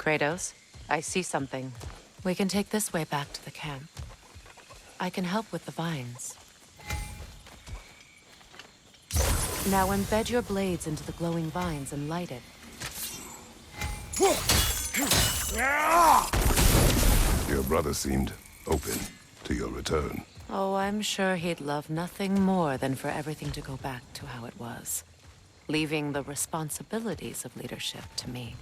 Kratos, I see something. We can take this way back to the camp. I can help with the vines. Now embed your blades into the glowing vines and light it. Your brother seemed open to your return. Oh, I'm sure he'd love nothing more than for everything to go back to how it was, leaving the responsibilities of leadership to me.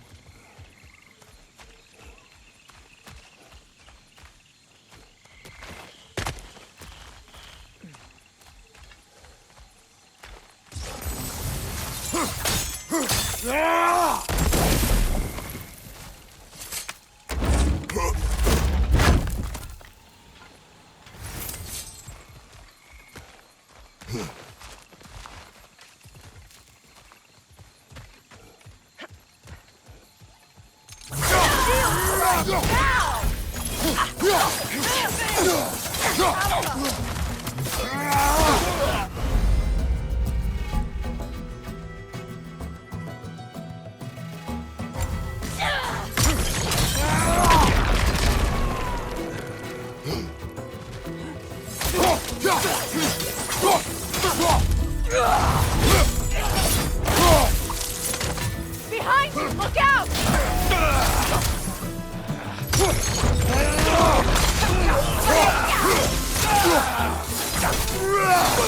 Behind you! Look out!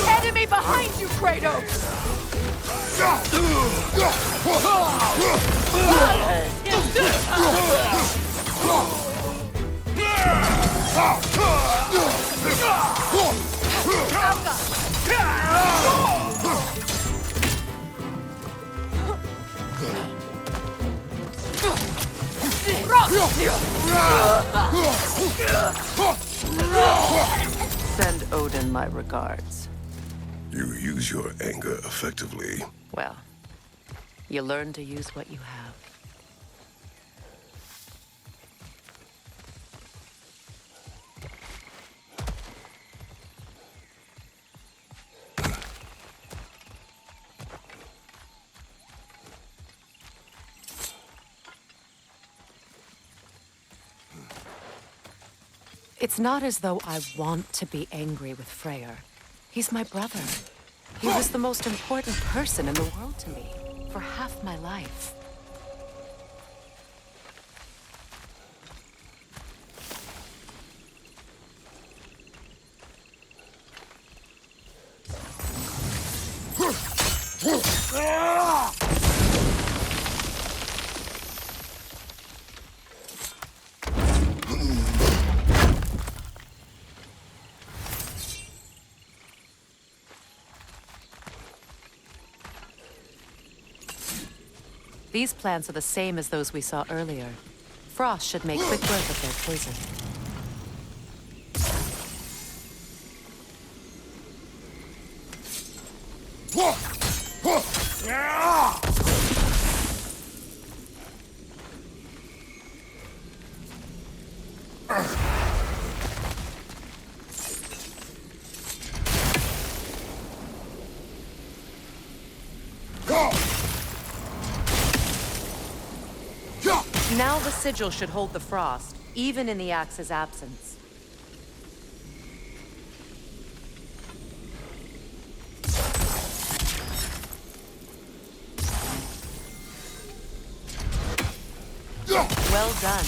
Enemy behind you, Kratos! Send Odin my regards. You use your anger effectively. Well, you learn to use what you have. It's not as though I want to be angry with Freya. He's my brother. He was the most important person in the world to me for half my life. These plants are the same as those we saw earlier. Frost should make quick work of their poison. Now the sigil should hold the frost, even in the axe's absence. Well done.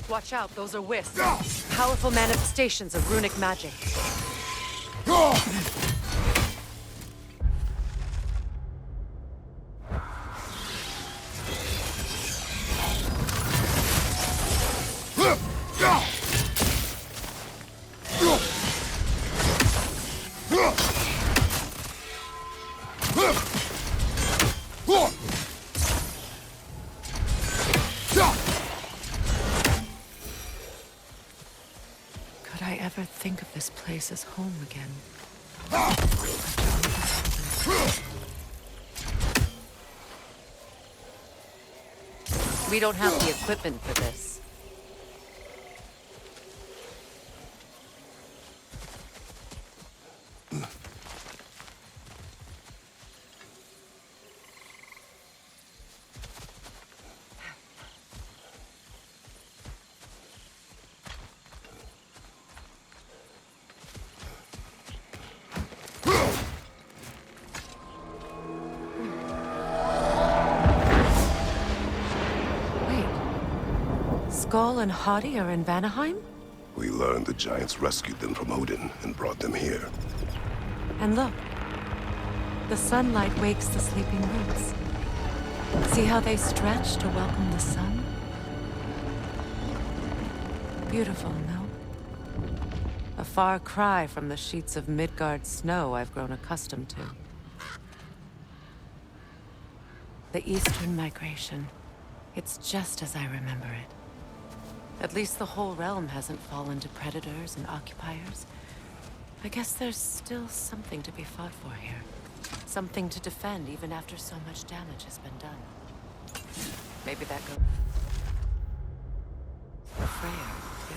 Watch out, those are wisps. Powerful manifestations of runic magic. Could I ever think of this place as home again? We don't have the equipment for this. Skull and Hati are in Vanaheim? We learned the giants rescued them from Odin and brought them here. And look, the sunlight wakes the sleeping roots. See how they stretch to welcome the sun? Beautiful, no? A far cry from the sheets of Midgard snow I've grown accustomed to. The Eastern migration. It's just as I remember it. At least the whole realm hasn't fallen to predators and occupiers. I guess there's still something to be fought for here. Something to defend even after so much damage has been done. Maybe that goes for Freya, too.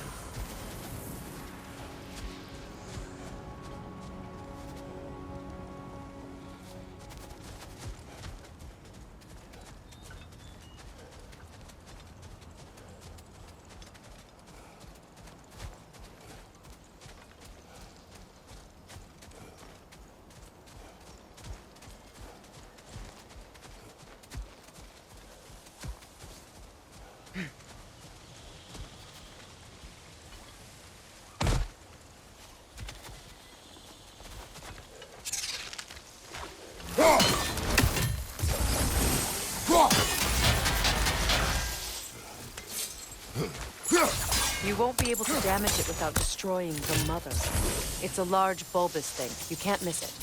You won't be able to damage it without destroying the mother. It's a large bulbous thing. You can't miss it.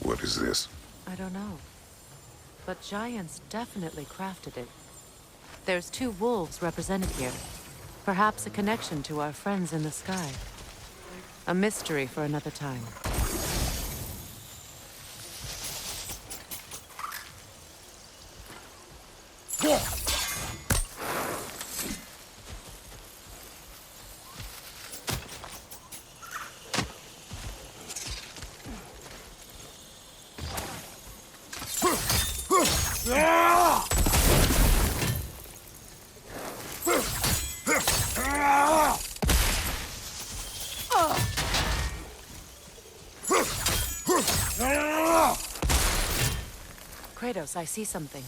What is this? I don't know. But giants definitely crafted it. There's 2 wolves represented here. Perhaps a connection to our friends in the sky. A mystery for another time. Kratos, I see something.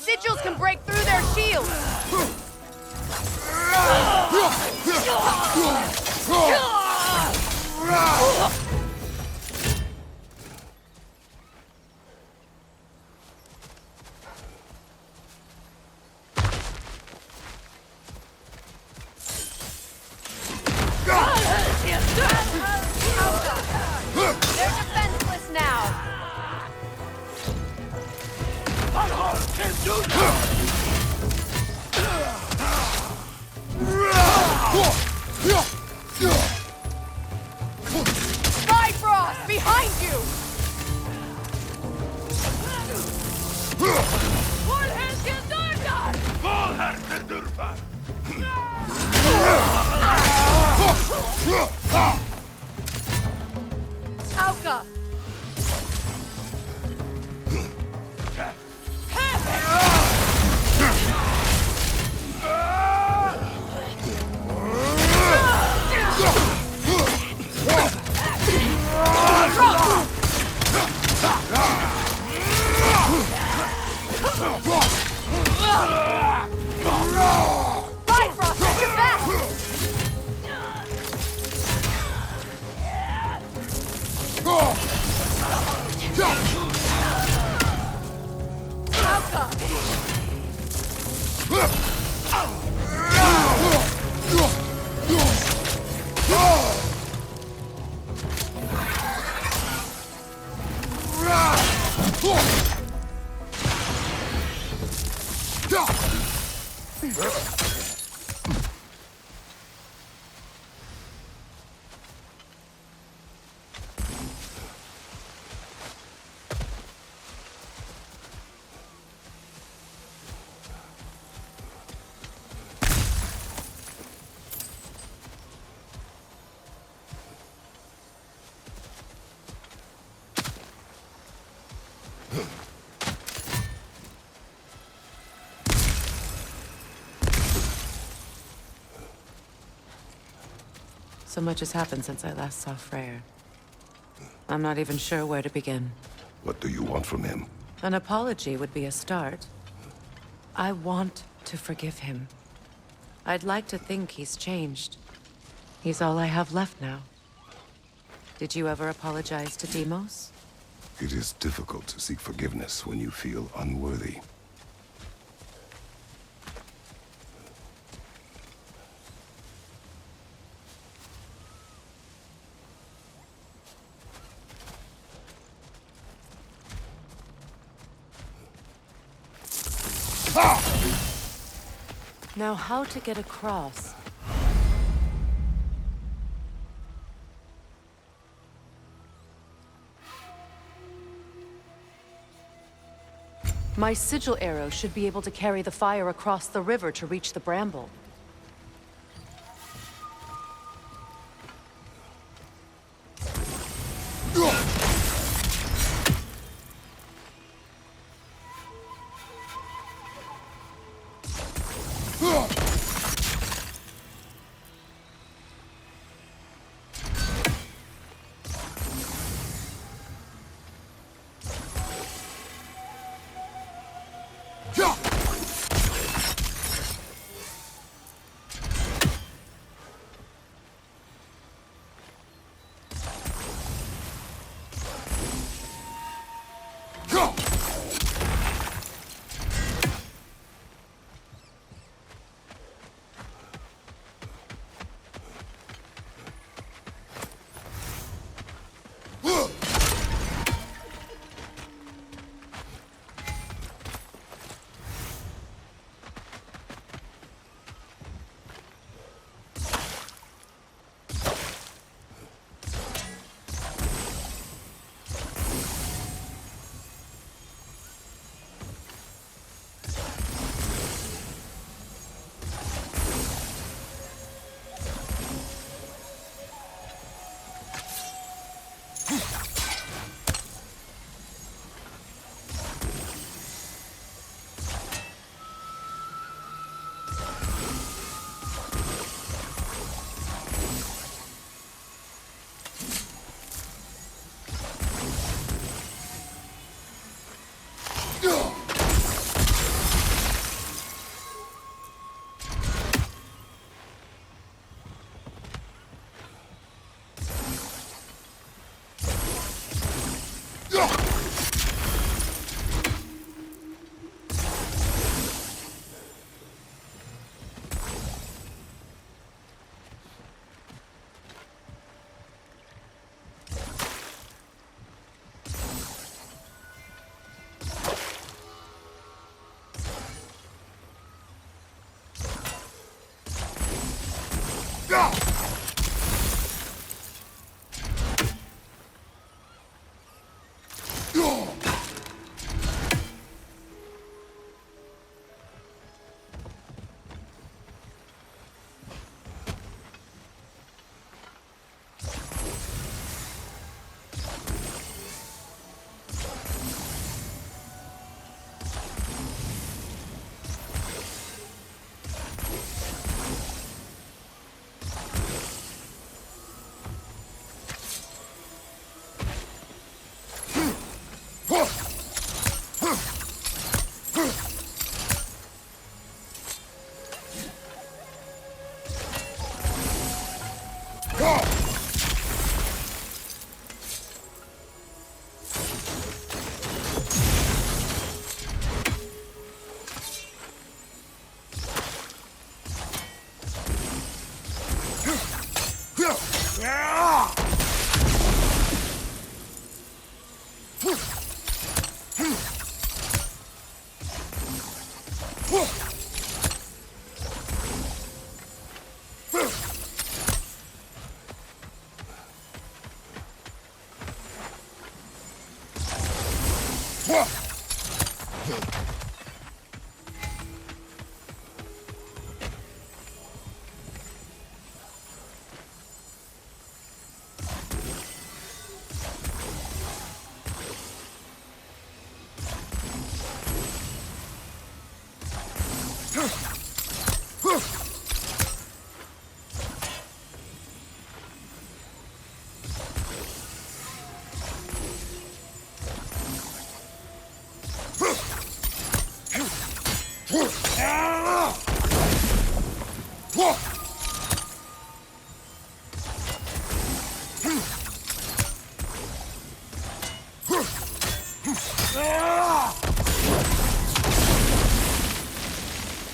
sigils can break through their shields! They're defenseless now! Bifrost, behind you! Auka! Bifrost, at your back! Auka! So much has happened since I last saw Freya. I'm not even sure where to begin. What do you want from him? An apology would be a start. I want to forgive him. I'd like to think he's changed. He's all I have left now. Did you ever apologize to Deimos? It is difficult to seek forgiveness when you feel unworthy. Now, how to get across? My sigil arrow should be able to carry the fire across the river to reach the bramble.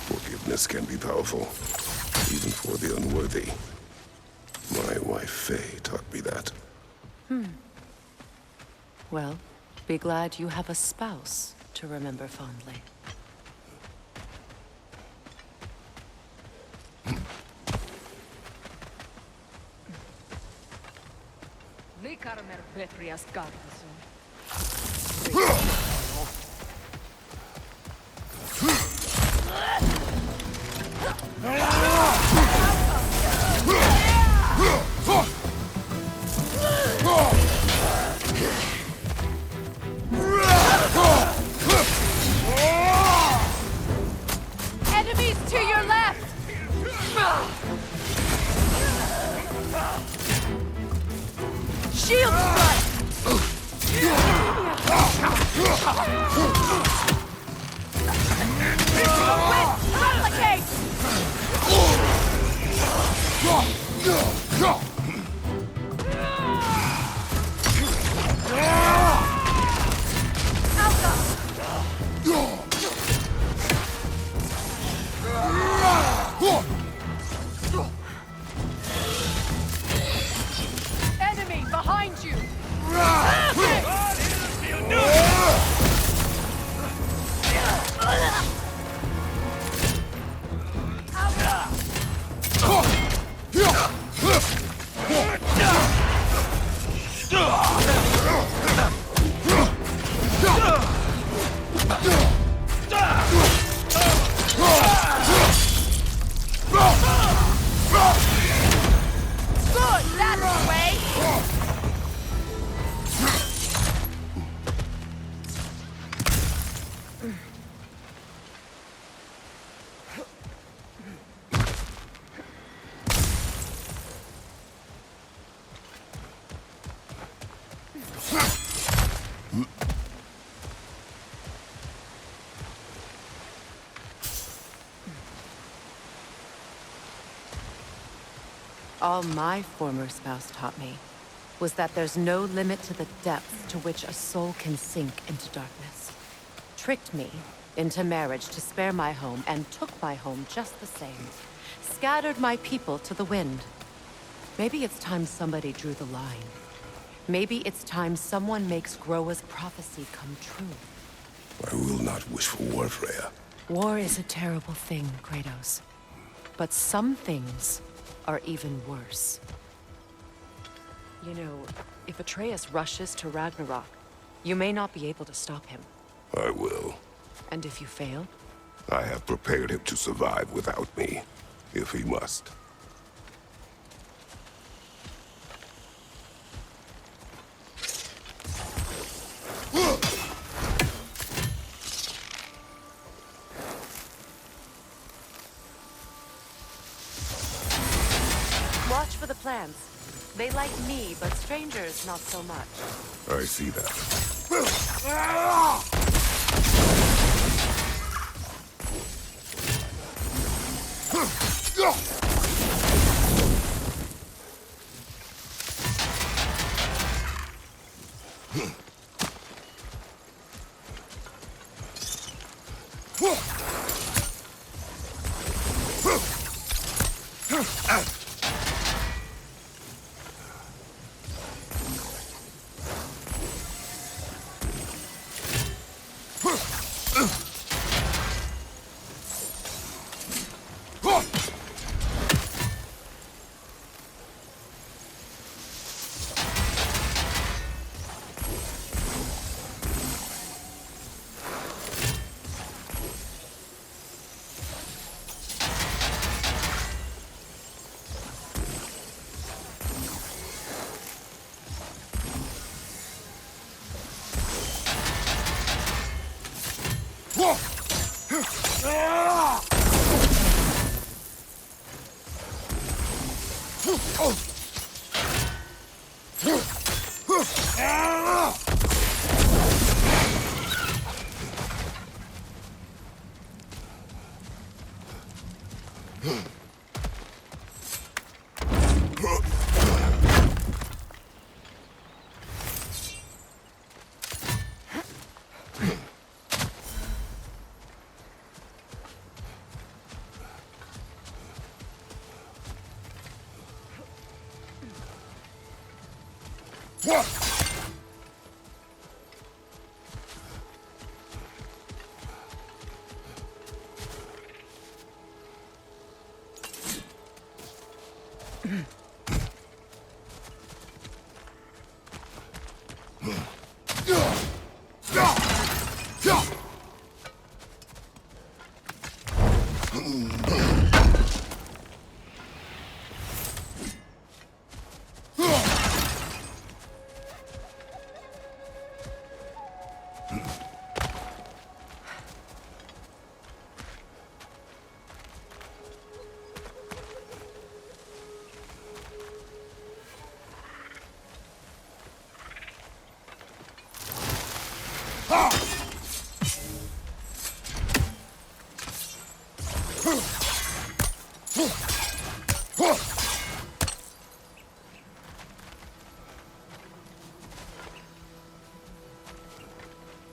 Forgiveness can be powerful, even for the unworthy. My wife, Faye, taught me that. Well, be glad you have a spouse to remember fondly. Enemies to your left! Shield strike! Replicate! Enemy behind you! Good, that's the way! All my former spouse taught me was that there's no limit to the depth to which a soul can sink into darkness. Tricked me into marriage to spare my home and took my home just the same. Scattered my people to the wind. Maybe it's time somebody drew the line. Maybe it's time someone makes Groa's prophecy come true. I will not wish for war, Freya. War is a terrible thing, Kratos. But some things are even worse. You know, if Atreus rushes to Ragnarok, you may not be able to stop him. I will. And if you fail? I have prepared him to survive without me, if he must. Watch for the plants. They like me, but strangers not so much. I see that.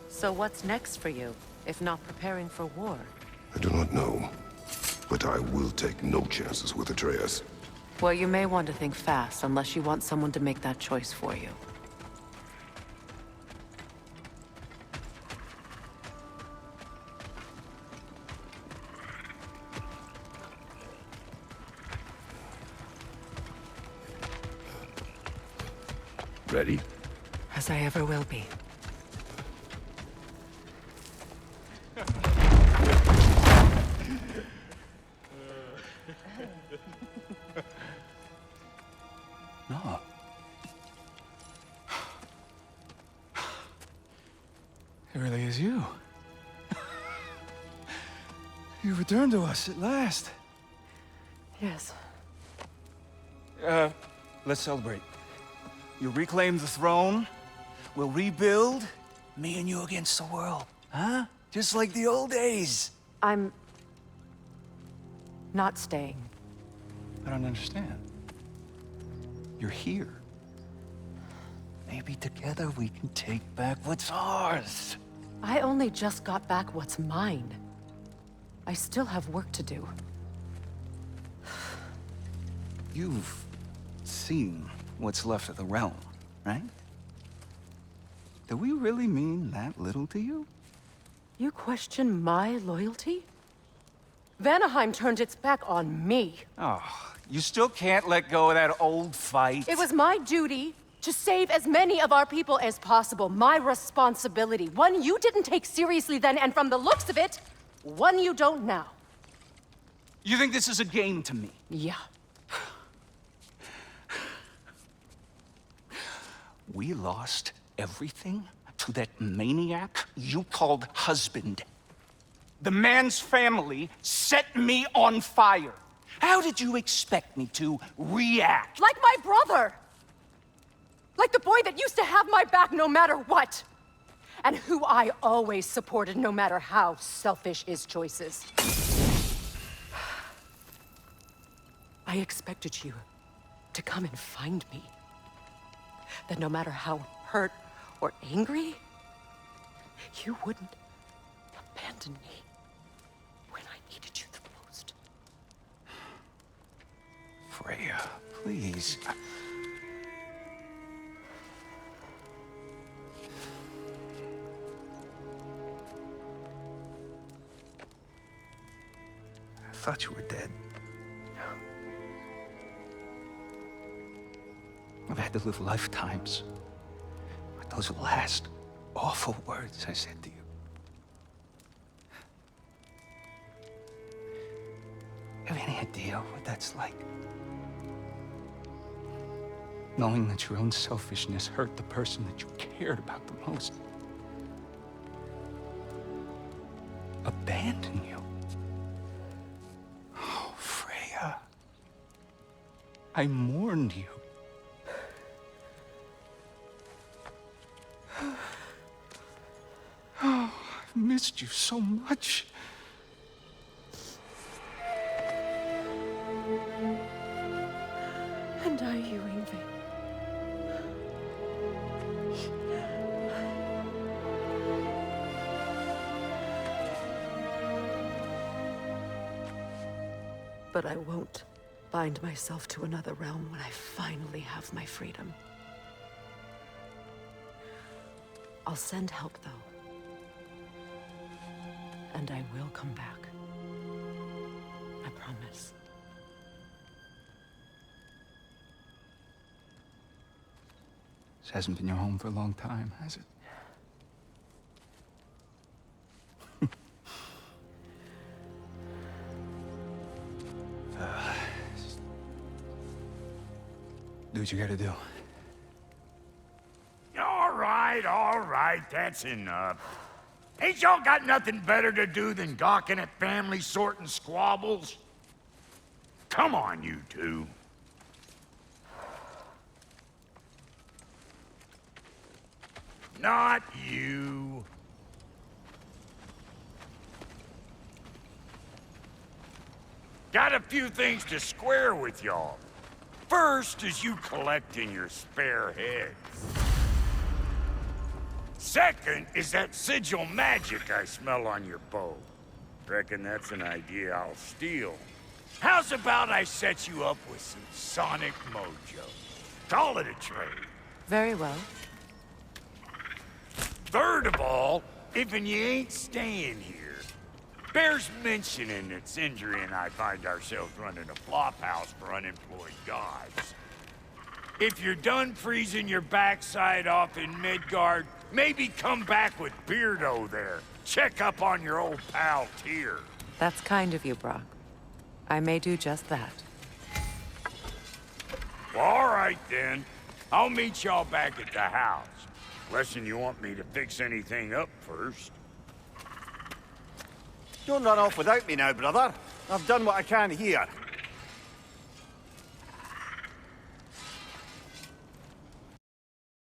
So what's next for you, if not preparing for war? I do not know, but I will take no chances with Atreus. Well, you may want to think fast, unless you want someone to make that choice for you. Ready? As I ever will be. No. It really is you. You returned to us at last. Yes. Let's celebrate. You reclaim the throne. We'll rebuild. Me and you against the world. Huh? Just like the old days. I'm... not staying. I don't understand. You're here. Maybe together we can take back what's ours. I only just got back what's mine. I still have work to do. You've seen what's left of the realm, right? Do we really mean that little to you? You question my loyalty? Vanaheim turned its back on me. Oh, You still can't let go of that old fight? It was my duty to save as many of our people as possible. My responsibility. One you didn't take seriously then, and from the looks of it, one you don't now. You think this is a game to me? Yeah. We lost everything to that maniac you called husband. The man's family set me on fire. How did you expect me to react? Like my brother! Like the boy that used to have my back no matter what! And who I always supported no matter how selfish his choices. I expected you to come and find me. That no matter how hurt or angry, you wouldn't abandon me when I needed you the most. Freya, please. I thought you were dead. I've had to live lifetimes with those last awful words I said to you. Have any idea what that's like? Knowing that your own selfishness hurt the person that you cared about the most. Abandon you. Oh, Freya. I mourned you. Oh, I've missed you so much. And I, you, Yngvi. But I won't bind myself to another realm when I finally have my freedom. I'll send help, though. And I will come back. I promise. This hasn't been your home for a long time, has it? Do what you gotta do. All right, that's enough. Ain't y'all got nothing better to do than gawking at family sorting squabbles? Come on, you two. Not you. Got a few things to square with y'all. First is you collecting your spare heads. Second is that sigil magic I smell on your bow. Reckon that's an idea I'll steal. How's about I set you up with some sonic mojo? Call it a trade. Very well. Third of all, if you ain't staying here, bears mentioning that Sindri and I find ourselves running a flop house for unemployed gods. If you're done freezing your backside off in Midgard, maybe come back with Beardo there. Check up on your old pal Tyr. That's kind of you, Brock. I may do just that. All right, then. I'll meet y'all back at the house. Unless you want me to fix anything up first. Don't run off without me now, brother. I've done what I can here.